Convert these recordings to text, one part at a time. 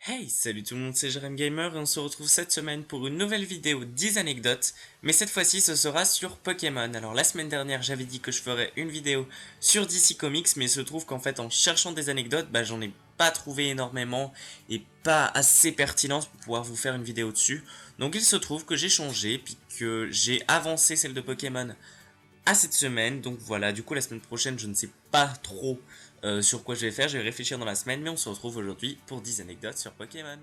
Hey, salut tout le monde, c'est Jérém Gamer et on se retrouve cette semaine pour une nouvelle vidéo 10 anecdotes, mais cette fois-ci ce sera sur Pokémon. Alors la semaine dernière j'avais dit que je ferais une vidéo sur DC Comics, mais il se trouve qu'en fait en cherchant des anecdotes, j'en ai pas trouvé énormément et pas assez pertinentes pour pouvoir vous faire une vidéo dessus. Donc il se trouve que j'ai changé, puis que j'ai avancé celle de Pokémon à cette semaine. Donc voilà, du coup la semaine prochaine je ne sais pas trop sur quoi je vais faire, je vais réfléchir dans la semaine, mais on se retrouve aujourd'hui pour 10 anecdotes sur Pokémon.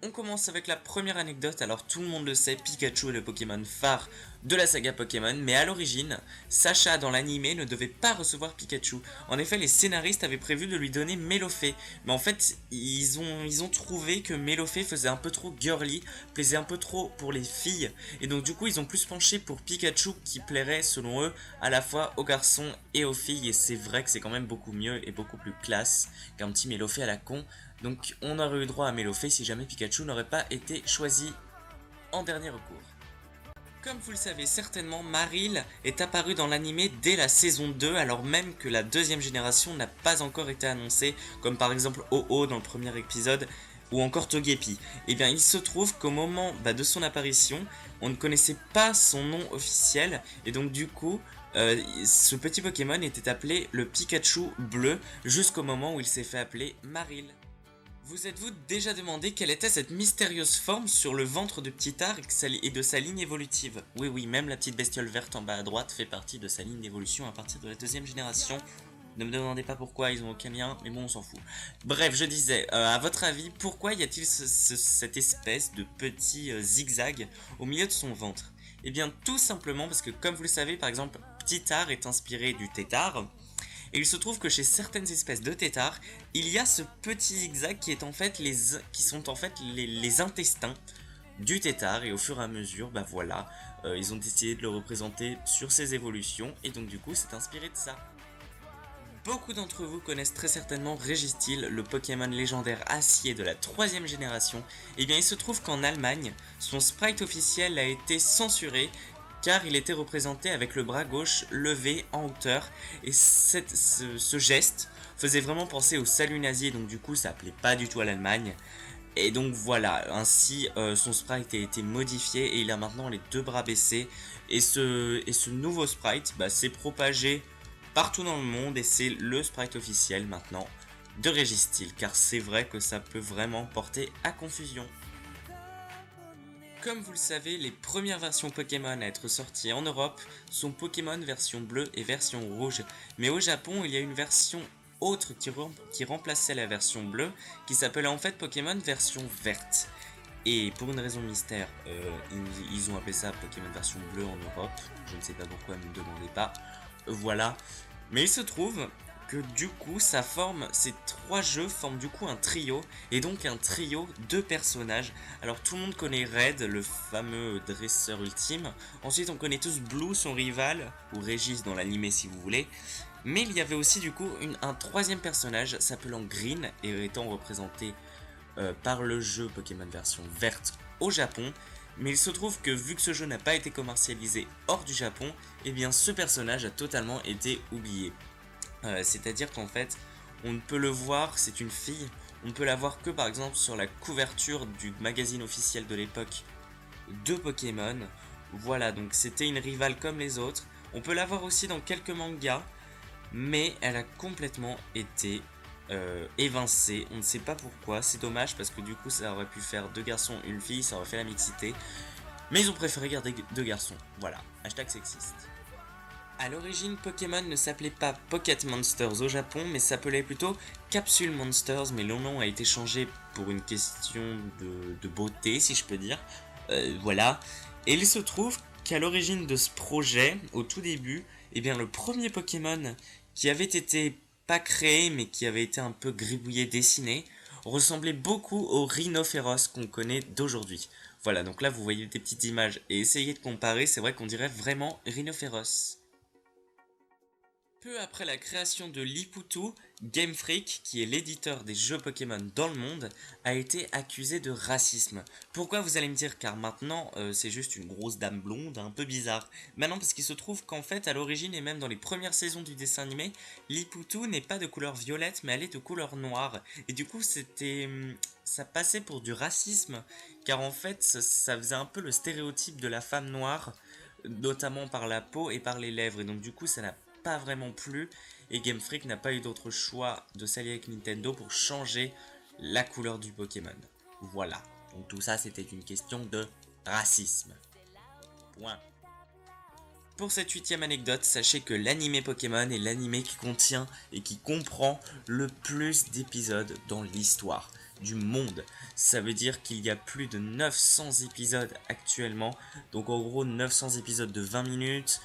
On commence avec la première anecdote. Alors tout le monde le sait, Pikachu est le Pokémon phare de la saga Pokémon, mais à l'origine, Sacha dans l'animé ne devait pas recevoir Pikachu. En effet, les scénaristes avaient prévu de lui donner Mélofée, mais en fait, ils ont trouvé que Mélofée faisait un peu trop girly, plaisait un peu trop pour les filles, et donc du coup ils ont plus penché pour Pikachu qui plairait selon eux à la fois aux garçons et aux filles, et c'est vrai que c'est quand même beaucoup mieux et beaucoup plus classe qu'un petit Mélofée à la con. Donc on aurait eu droit à Mélofée si jamais Pikachu n'aurait pas été choisi en dernier recours. Comme vous le savez certainement, Marill est apparu dans l'animé dès la saison 2, alors même que la deuxième génération n'a pas encore été annoncée, comme par exemple Ho-Oh dans le premier épisode, ou encore Togepi. Et bien il se trouve qu'au moment de son apparition, on ne connaissait pas son nom officiel, et donc du coup, ce petit Pokémon était appelé le Pikachu bleu, jusqu'au moment où il s'est fait appeler Marill. Vous êtes-vous déjà demandé quelle était cette mystérieuse forme sur le ventre de Ptittar et de sa ligne évolutive? Oui, oui, même la petite bestiole verte en bas à droite fait partie de sa ligne d'évolution à partir de la deuxième génération. Ne me demandez pas pourquoi, ils ont aucun lien, mais bon, on s'en fout. Bref, je disais, à votre avis, pourquoi y a-t-il cette espèce de petit zigzag au milieu de son ventre? Eh bien, tout simplement parce que, comme vous le savez, par exemple, Ptittar est inspiré du tétard, et il se trouve que chez certaines espèces de têtards, il y a ce petit zigzag qui sont en fait les intestins du tétard, et au fur et à mesure, voilà, ils ont décidé de le représenter sur ses évolutions, et donc du coup c'est inspiré de ça. Beaucoup d'entre vous connaissent très certainement Registeel, le Pokémon légendaire acier de la troisième génération. Et bien il se trouve qu'en Allemagne, son sprite officiel a été censuré car il était représenté avec le bras gauche levé en hauteur, et ce geste faisait vraiment penser au salut nazi, et donc du coup ça appelait pas du tout à l'Allemagne. Et donc voilà, ainsi son sprite a été modifié et il a maintenant les deux bras baissés. Et ce nouveau sprite s'est propagé partout dans le monde, et c'est le sprite officiel maintenant de Registeel, car c'est vrai que ça peut vraiment porter à confusion. Comme vous le savez, les premières versions Pokémon à être sorties en Europe sont Pokémon version bleue et version rouge, mais au Japon il y a une version autre qui remplaçait la version bleue, qui s'appelait en fait Pokémon version verte. Et pour une raison mystère, ils ont appelé ça Pokémon version bleue en Europe. Je ne sais pas pourquoi, ne me demandez pas. Voilà. Mais il se trouve que du coup, ces trois jeux forment du coup un trio, et donc un trio de personnages. Alors tout le monde connaît Red, le fameux dresseur ultime. Ensuite, on connaît tous Blue, son rival, ou Régis dans l'animé si vous voulez. Mais il y avait aussi du coup un troisième personnage s'appelant Green, et étant représenté par le jeu Pokémon version verte au Japon. Mais il se trouve que vu que ce jeu n'a pas été commercialisé hors du Japon, eh bien ce personnage a totalement été oublié. C'est-à-dire qu'en fait, on ne peut le voir, c'est une fille, on ne peut la voir que par exemple sur la couverture du magazine officiel de l'époque de Pokémon. Voilà, donc c'était une rivale comme les autres. On peut la voir aussi dans quelques mangas, mais elle a complètement été évincée. On ne sait pas pourquoi, c'est dommage parce que du coup ça aurait pu faire deux garçons, une fille, ça aurait fait la mixité. Mais ils ont préféré garder deux garçons. Voilà, hashtag sexiste. A l'origine, Pokémon ne s'appelait pas Pocket Monsters au Japon, mais s'appelait plutôt Capsule Monsters, mais le nom a été changé pour une question de beauté, si je peux dire. Voilà. Et il se trouve qu'à l'origine de ce projet, au tout début, eh bien le premier Pokémon qui avait été pas créé, mais qui avait été un peu gribouillé, dessiné, ressemblait beaucoup au Rhinophéros qu'on connaît d'aujourd'hui. Voilà, donc là vous voyez des petites images et essayez de comparer, c'est vrai qu'on dirait vraiment Rhinophéros. Peu après la création de Liputu, Game Freak, qui est l'éditeur des jeux Pokémon dans le monde, a été accusé de racisme. Pourquoi, vous allez me dire? Car maintenant, c'est juste une grosse dame blonde, un peu bizarre. Maintenant, parce qu'il se trouve qu'en fait, à l'origine et même dans les premières saisons du dessin animé, Liputu n'est pas de couleur violette, mais elle est de couleur noire. Et du coup, ça passait pour du racisme, car en fait, ça faisait un peu le stéréotype de la femme noire, notamment par la peau et par les lèvres. Et donc du coup, ça n'a pas vraiment plu, et Game Freak n'a pas eu d'autre choix de s'allier avec Nintendo pour changer la couleur du Pokémon. Voilà, donc tout ça c'était une question de racisme. Point. Pour cette 8ème anecdote, sachez que l'anime Pokémon est l'anime qui contient et qui comprend le plus d'épisodes dans l'histoire du monde. Ça veut dire qu'il y a plus de 900 épisodes actuellement, donc en gros 900 épisodes de 20 minutes,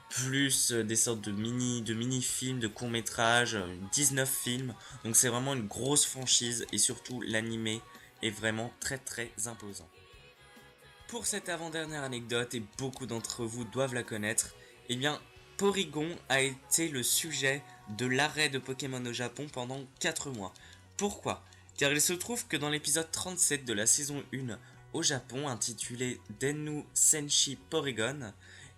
plus des sortes de mini-films, de courts-métrages, 19 films. Donc c'est vraiment une grosse franchise et surtout l'anime est vraiment très très imposant. Pour cette avant-dernière anecdote, et beaucoup d'entre vous doivent la connaître, eh bien Porygon a été le sujet de l'arrêt de Pokémon au Japon pendant 4 mois. Pourquoi? Car il se trouve que dans l'épisode 37 de la saison 1 au Japon, intitulé Dennou Senshi Porygon,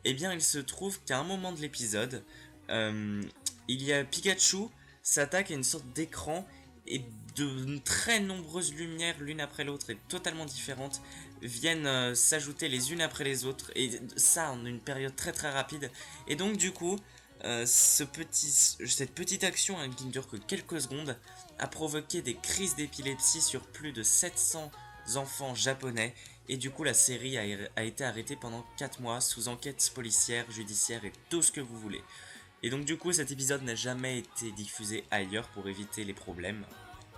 eh bien il se trouve qu'à un moment de l'épisode, il y a Pikachu s'attaque à une sorte d'écran et de très nombreuses lumières l'une après l'autre et totalement différentes viennent s'ajouter les unes après les autres, et ça en une période très très rapide. Et donc du coup, cette petite action, hein, qui ne dure que quelques secondes, a provoqué des crises d'épilepsie sur plus de 700 enfants japonais, et du coup la série a été arrêtée pendant 4 mois sous enquête policière, judiciaire et tout ce que vous voulez. Et donc du coup cet épisode n'a jamais été diffusé ailleurs pour éviter les problèmes.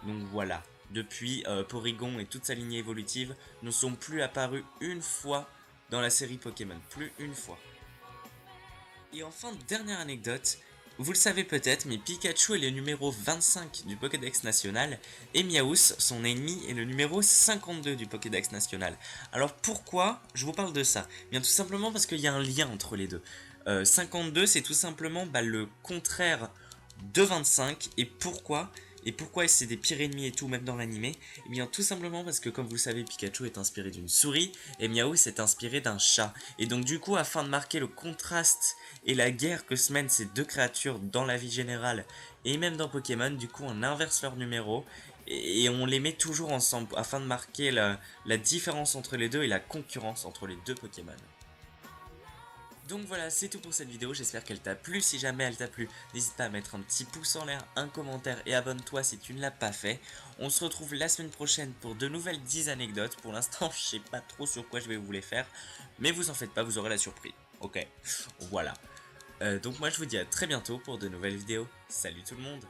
Donc voilà, depuis Porygon et toute sa lignée évolutive ne sont plus apparus une fois dans la série Pokémon, plus une fois. Et enfin, dernière anecdote, vous le savez peut-être, mais Pikachu est le numéro 25 du Pokédex national, et Miaous, son ennemi, est le numéro 52 du Pokédex national. Alors pourquoi je vous parle de ça? Bien tout simplement parce qu'il y a un lien entre les deux. 52 c'est tout simplement le contraire de 25, et pourquoi? Et pourquoi c'est des pires ennemis et tout, même dans l'animé? Eh bien tout simplement parce que, comme vous le savez, Pikachu est inspiré d'une souris et Miaous est inspiré d'un chat. Et donc du coup, afin de marquer le contraste et la guerre que se mènent ces deux créatures dans la vie générale et même dans Pokémon, du coup on inverse leurs numéros et on les met toujours ensemble afin de marquer la différence entre les deux et la concurrence entre les deux Pokémon. Donc voilà, c'est tout pour cette vidéo, j'espère qu'elle t'a plu. Si jamais elle t'a plu, n'hésite pas à mettre un petit pouce en l'air, un commentaire et abonne-toi si tu ne l'as pas fait. On se retrouve la semaine prochaine pour de nouvelles 10 anecdotes. Pour l'instant, je sais pas trop sur quoi je vais vous les faire, mais vous en faites pas, vous aurez la surprise. Ok, voilà. Donc moi je vous dis à très bientôt pour de nouvelles vidéos. Salut tout le monde!